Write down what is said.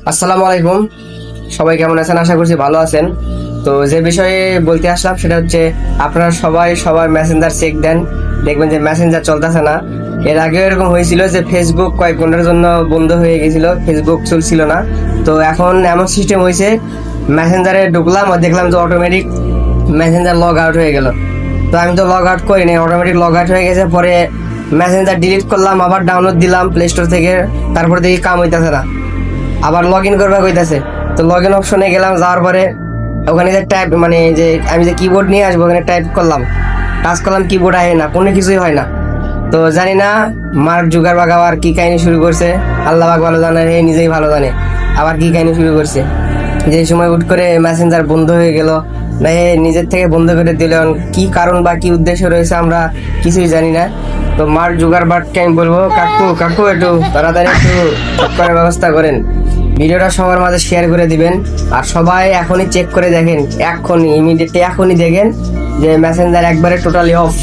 আসসালামু আলাইকুম। সবাই কেমন আছেন? আশা করছি ভালো আছেন। তো যে বিষয়ে বলতে আসলাম সেটা হচ্ছে আপনারা সবাই সবার মেসেঞ্জার চেক দেন, দেখবেন যে মেসেঞ্জার চলতেছে না। এর আগেও এরকম হয়েছিল যে ফেসবুক কয়েক ঘন্টার জন্য বন্ধ হয়ে গেছিল, ফেসবুক চলছিল না। তো এখন এমন সিস্টেম হয়েছে, মেসেঞ্জারে ঢুকলাম আর দেখলাম যে অটোমেটিক মেসেঞ্জার লগ আউট হয়ে গেল। তো আমি তো লগ আউট করিনি, অটোমেটিক লগ আউট হয়ে গেছে। পরে মেসেঞ্জার ডিলিট করলাম, আবার ডাউনলোড দিলাম প্লে স্টোর থেকে, তারপরে দেখি কাম হইতেছে না, আবার লগ ইন করবা কইতাছে। তো লগ ইন অপশনে গেলাম, যাওয়ার পরে ওখানে যে টাইপ মানে যে আমি যে কিবোর্ড নিয়ে আসবো ওখানে টাইপ করলাম, টাচ করলাম, কিবোর্ড আহে না, কোনো কিছুই হয় না। তো জানি না মার্ক জুকারবার্গ আবার কি কাহিনী শুরু করছে, আল্লাহ পাক ভালো জানে, হে নিজেই ভালো জানে আবার কি কাহিনী শুরু করছে। যে সময় হুট করে মেসেঞ্জার বন্ধ হয়ে গেল, না এ নিজের থেকে বন্ধ করে দিল, কি কারণ বা কি উদ্দেশ্য রয়েছে আমরা কিছুই জানি না। তো মার্ক জুকারবার্গকে আমি বলবো, কাকু কাকু একটু তাড়াতাড়ি একটু ঠিক করার ব্যবস্থা করেন, ভিডিওটা সবার মাঝে শেয়ার করে দিবেন। আর সবাই এখনই চেক করে দেখেন, এখনই ইমিডিয়েটলি এখনই দেখেন যে মেসেঞ্জার একবারে টোটালি অফ।